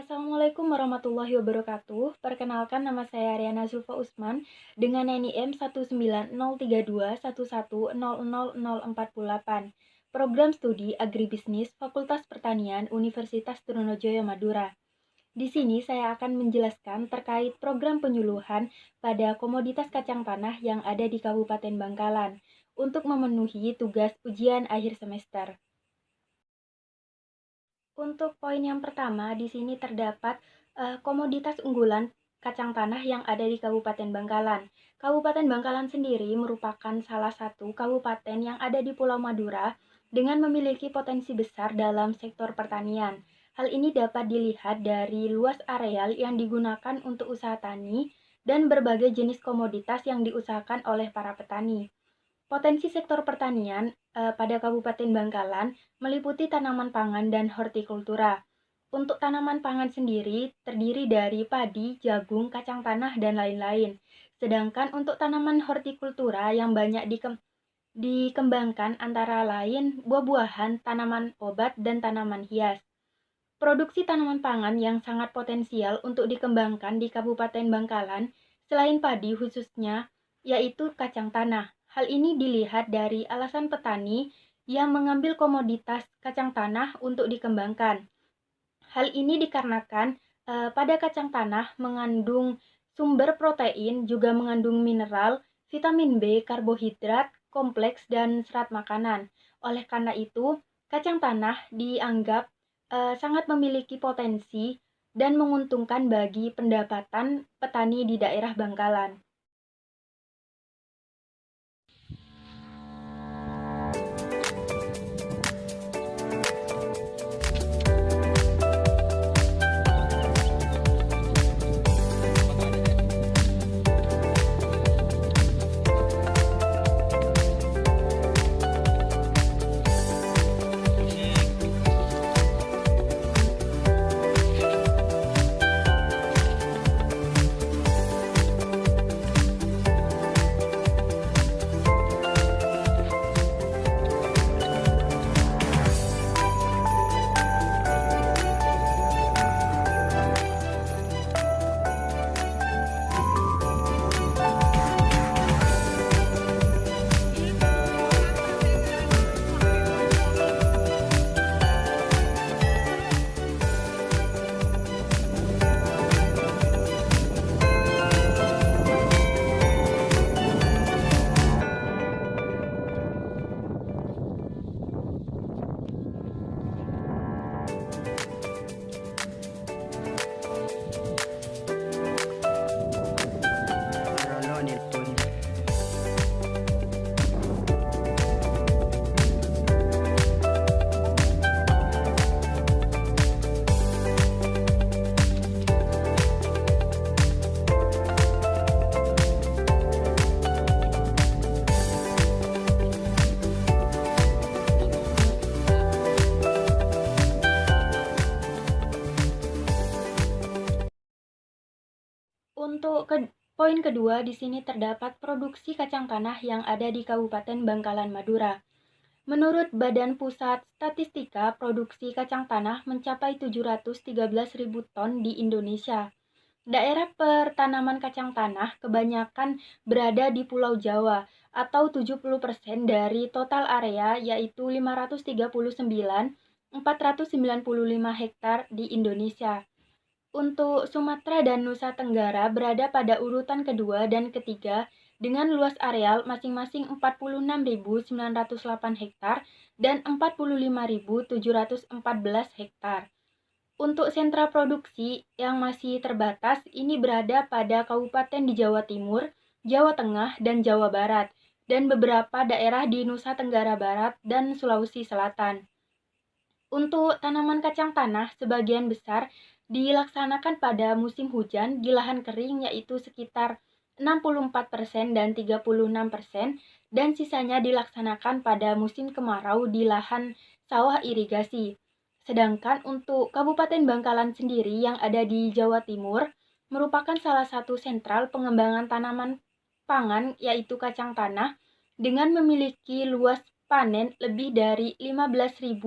Assalamualaikum warahmatullahi wabarakatuh. Perkenalkan, nama saya Ariana Zulfa Usman dengan NIM 1903211000048. Program Studi Agribisnis Fakultas Pertanian Universitas Trunojoyo Madura. Di sini saya akan menjelaskan terkait program penyuluhan pada komoditas kacang tanah yang ada di Kabupaten Bangkalan untuk memenuhi tugas ujian akhir semester. Untuk poin yang pertama, di sini terdapat komoditas unggulan kacang tanah yang ada di Kabupaten Bangkalan. Kabupaten Bangkalan sendiri merupakan salah satu kabupaten yang ada di Pulau Madura dengan memiliki potensi besar dalam sektor pertanian. Hal ini dapat dilihat dari luas areal yang digunakan untuk usaha tani dan berbagai jenis komoditas yang diusahakan oleh para petani. Potensi sektor pertanian pada Kabupaten Bangkalan meliputi tanaman pangan dan hortikultura. Untuk tanaman pangan sendiri terdiri dari padi, jagung, kacang tanah, dan lain-lain. Sedangkan untuk tanaman hortikultura yang banyak dikembangkan antara lain buah-buahan, tanaman obat, dan tanaman hias. Produksi tanaman pangan yang sangat potensial untuk dikembangkan di Kabupaten Bangkalan selain padi khususnya yaitu kacang tanah. Hal ini dilihat dari alasan petani yang mengambil komoditas kacang tanah untuk dikembangkan. Hal ini dikarenakan pada kacang tanah mengandung sumber protein, juga mengandung mineral, vitamin B, karbohidrat, kompleks, dan serat makanan. Oleh karena itu, kacang tanah dianggap sangat memiliki potensi dan menguntungkan bagi pendapatan petani di daerah Bangkalan. Untuk poin kedua, di sini terdapat produksi kacang tanah yang ada di Kabupaten Bangkalan, Madura. Menurut Badan Pusat Statistika, produksi kacang tanah mencapai 713.000 ton di Indonesia. Daerah pertanaman kacang tanah kebanyakan berada di Pulau Jawa atau 70% dari total area, yaitu 539.495 hektar di Indonesia. Untuk Sumatera dan Nusa Tenggara berada pada urutan kedua dan ketiga dengan luas areal masing-masing 46.908 hektar dan 45.714 hektar. Untuk sentra produksi yang masih terbatas ini berada pada kabupaten di Jawa Timur, Jawa Tengah, dan Jawa Barat, dan beberapa daerah di Nusa Tenggara Barat dan Sulawesi Selatan. Untuk tanaman kacang tanah, sebagian besar dilaksanakan pada musim hujan di lahan kering, yaitu sekitar 64% dan 36%, dan sisanya dilaksanakan pada musim kemarau di lahan sawah irigasi. Sedangkan untuk Kabupaten Bangkalan sendiri yang ada di Jawa Timur merupakan salah satu sentral pengembangan tanaman pangan, yaitu kacang tanah, dengan memiliki luas panen lebih dari 15.000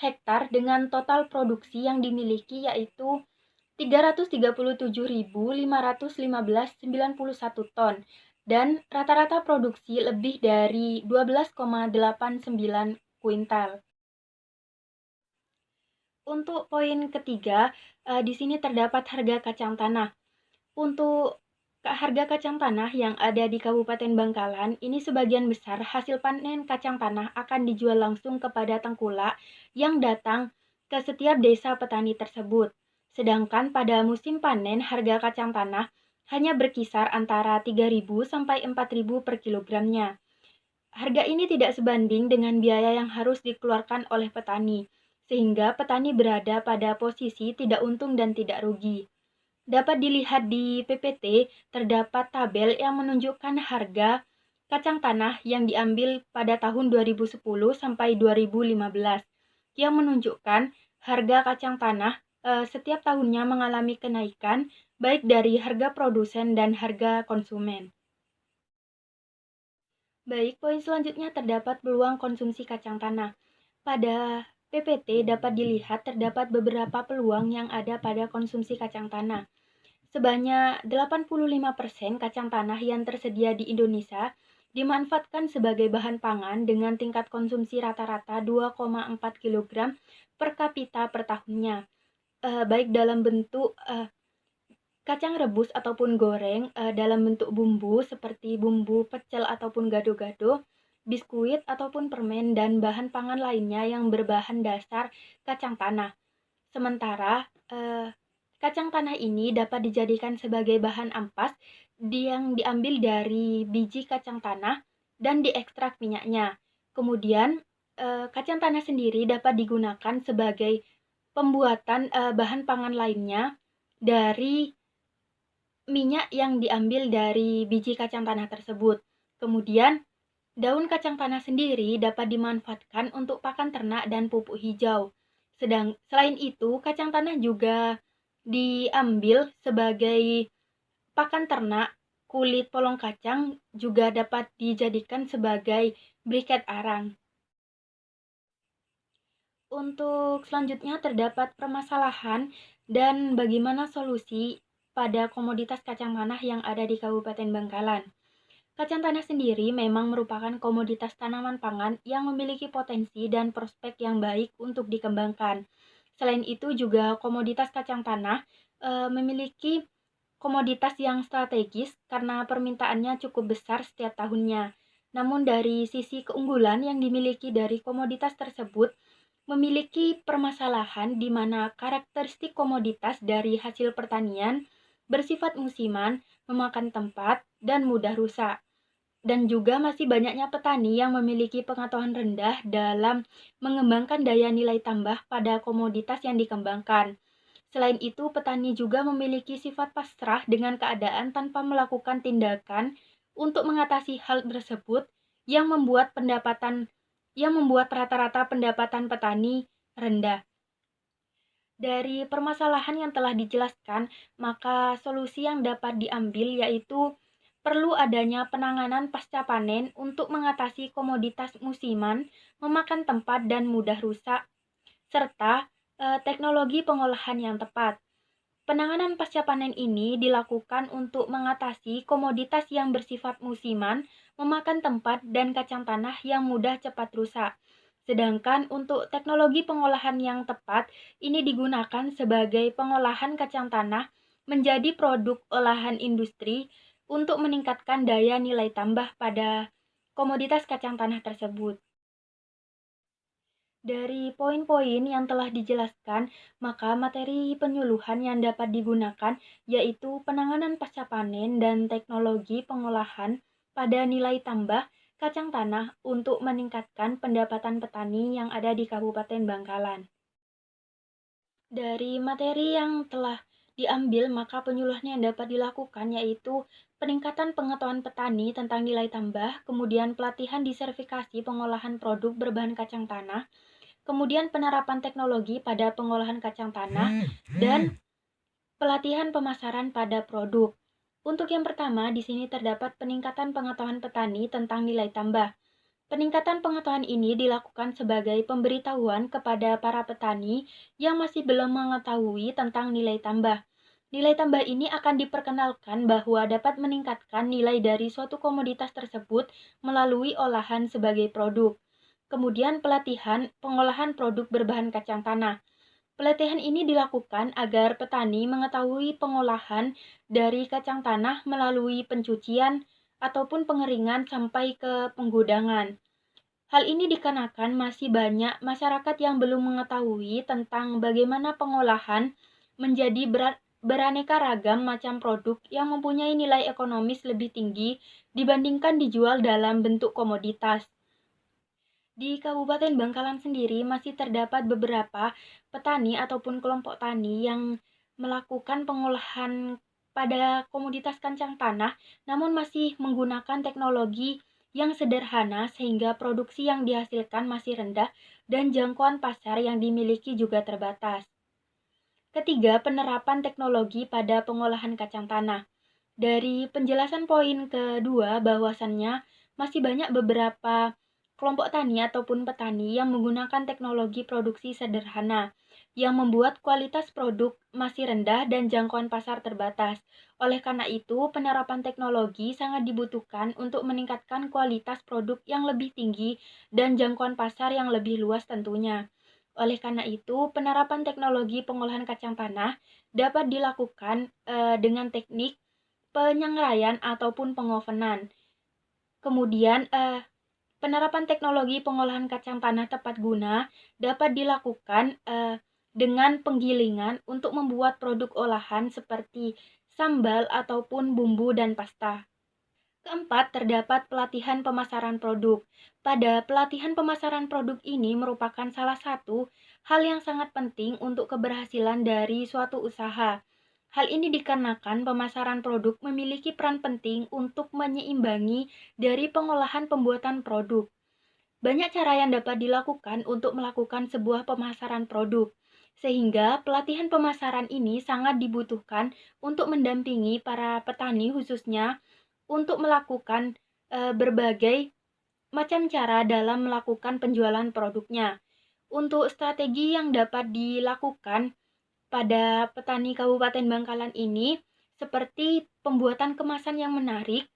hektar dengan total produksi yang dimiliki yaitu 337.515,91 ton, dan rata-rata produksi lebih dari 12,89 kuintal. Untuk poin ketiga, di sini terdapat harga kacang tanah. Untuk harga kacang tanah yang ada di Kabupaten Bangkalan, ini sebagian besar hasil panen kacang tanah akan dijual langsung kepada tengkulak yang datang ke setiap desa petani tersebut. Sedangkan pada musim panen, harga kacang tanah hanya berkisar antara 3.000 sampai 4.000 per kilogramnya. Harga ini tidak sebanding dengan biaya yang harus dikeluarkan oleh petani, sehingga petani berada pada posisi tidak untung dan tidak rugi. Dapat dilihat di PPT, terdapat tabel yang menunjukkan harga kacang tanah yang diambil pada tahun 2010 sampai 2015, yang menunjukkan harga kacang tanah setiap tahunnya mengalami kenaikan baik dari harga produsen dan harga konsumen. Baik, poin selanjutnya terdapat peluang konsumsi kacang tanah. Pada PPT dapat dilihat terdapat beberapa peluang yang ada pada konsumsi kacang tanah. Sebanyak 85% kacang tanah yang tersedia di Indonesia dimanfaatkan sebagai bahan pangan dengan tingkat konsumsi rata-rata 2,4 kg per kapita per tahunnya, baik dalam bentuk kacang rebus ataupun goreng, dalam bentuk bumbu seperti bumbu pecel ataupun gado-gado, biskuit ataupun permen, dan bahan pangan lainnya yang berbahan dasar kacang tanah. Sementara kacang tanah ini dapat dijadikan sebagai bahan ampas yang diambil dari biji kacang tanah dan diekstrak minyaknya. Kemudian, kacang tanah sendiri dapat digunakan sebagai pembuatan bahan pangan lainnya dari minyak yang diambil dari biji kacang tanah tersebut. Kemudian, daun kacang tanah sendiri dapat dimanfaatkan untuk pakan ternak dan pupuk hijau. Selain itu, kacang tanah juga diambil sebagai pakan ternak. Kulit polong kacang juga dapat dijadikan sebagai briket arang. Untuk selanjutnya terdapat permasalahan dan bagaimana solusi pada komoditas kacang tanah yang ada di Kabupaten Bangkalan. Kacang tanah sendiri memang merupakan komoditas tanaman pangan yang memiliki potensi dan prospek yang baik untuk dikembangkan. Selain itu juga komoditas kacang tanah memiliki komoditas yang strategis karena permintaannya cukup besar setiap tahunnya. Namun dari sisi keunggulan yang dimiliki dari komoditas tersebut memiliki permasalahan di mana karakteristik komoditas dari hasil pertanian bersifat musiman, memakan tempat, dan mudah rusak. Dan juga masih banyaknya petani yang memiliki pengetahuan rendah dalam mengembangkan daya nilai tambah pada komoditas yang dikembangkan. Selain itu, petani juga memiliki sifat pasrah dengan keadaan tanpa melakukan tindakan untuk mengatasi hal tersebut yang membuat rata-rata pendapatan petani rendah. Dari permasalahan yang telah dijelaskan, maka solusi yang dapat diambil yaitu perlu adanya penanganan pasca panen untuk mengatasi komoditas musiman, memakan tempat dan mudah rusak, serta teknologi pengolahan yang tepat. Penanganan pasca panen ini dilakukan untuk mengatasi komoditas yang bersifat musiman, memakan tempat, dan kacang tanah yang mudah cepat rusak. Sedangkan untuk teknologi pengolahan yang tepat, ini digunakan sebagai pengolahan kacang tanah menjadi produk olahan industri untuk meningkatkan daya nilai tambah pada komoditas kacang tanah tersebut. Dari poin-poin yang telah dijelaskan, maka materi penyuluhan yang dapat digunakan yaitu penanganan pasca panen dan teknologi pengolahan pada nilai tambah kacang tanah untuk meningkatkan pendapatan petani yang ada di Kabupaten Bangkalan. Dari materi yang telah diambil, maka penyuluhan yang dapat dilakukan yaitu peningkatan pengetahuan petani tentang nilai tambah, kemudian pelatihan disertifikasi pengolahan produk berbahan kacang tanah, kemudian penerapan teknologi pada pengolahan kacang tanah, dan pelatihan pemasaran pada produk. Untuk yang pertama, di sini terdapat peningkatan pengetahuan petani tentang nilai tambah. Peningkatan pengetahuan ini dilakukan sebagai pemberitahuan kepada para petani yang masih belum mengetahui tentang nilai tambah. Nilai tambah ini akan diperkenalkan bahwa dapat meningkatkan nilai dari suatu komoditas tersebut melalui olahan sebagai produk. Kemudian pelatihan pengolahan produk berbahan kacang tanah. Pelatihan ini dilakukan agar petani mengetahui pengolahan dari kacang tanah melalui pencucian ataupun pengeringan sampai ke penggudangan. Hal ini dikarenakan masih banyak masyarakat yang belum mengetahui tentang bagaimana pengolahan menjadi beraneka ragam macam produk yang mempunyai nilai ekonomis lebih tinggi dibandingkan dijual dalam bentuk komoditas. Di Kabupaten Bangkalan sendiri masih terdapat beberapa petani ataupun kelompok tani yang melakukan pengolahan pada komoditas kacang tanah, namun masih menggunakan teknologi yang sederhana sehingga produksi yang dihasilkan masih rendah dan jangkauan pasar yang dimiliki juga terbatas. Ketiga, penerapan teknologi pada pengolahan kacang tanah. Dari penjelasan poin kedua bahwasannya masih banyak beberapa kelompok tani ataupun petani yang menggunakan teknologi produksi sederhana yang membuat kualitas produk masih rendah dan jangkauan pasar terbatas. Oleh karena itu, penerapan teknologi sangat dibutuhkan untuk meningkatkan kualitas produk yang lebih tinggi dan jangkauan pasar yang lebih luas tentunya. Oleh karena itu, penerapan teknologi pengolahan kacang tanah dapat dilakukan dengan teknik penyengraian ataupun pengovenan. Kemudian, penerapan teknologi pengolahan kacang tanah tepat guna dapat dilakukan dengan penggilingan untuk membuat produk olahan seperti sambal ataupun bumbu dan pasta. Keempat, terdapat pelatihan pemasaran produk. Pada pelatihan pemasaran produk ini merupakan salah satu hal yang sangat penting untuk keberhasilan dari suatu usaha. Hal ini dikarenakan pemasaran produk memiliki peran penting untuk menyeimbangi dari pengolahan pembuatan produk. Banyak cara yang dapat dilakukan untuk melakukan sebuah pemasaran produk, sehingga pelatihan pemasaran ini sangat dibutuhkan untuk mendampingi para petani khususnya untuk melakukan berbagai macam cara dalam melakukan penjualan produknya. Untuk strategi yang dapat dilakukan pada petani Kabupaten Bangkalan ini seperti pembuatan kemasan yang menarik,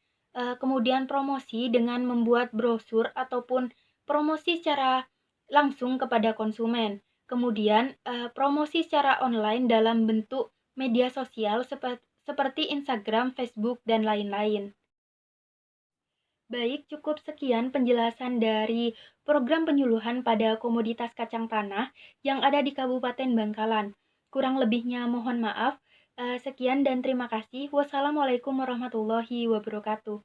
kemudian promosi dengan membuat brosur ataupun promosi secara langsung kepada konsumen. Kemudian promosi secara online dalam bentuk media sosial seperti Instagram, Facebook, dan lain-lain. Baik, cukup sekian penjelasan dari program penyuluhan pada komoditas kacang tanah yang ada di Kabupaten Bangkalan. Kurang lebihnya mohon maaf. Sekian dan terima kasih. Wassalamualaikum warahmatullahi wabarakatuh.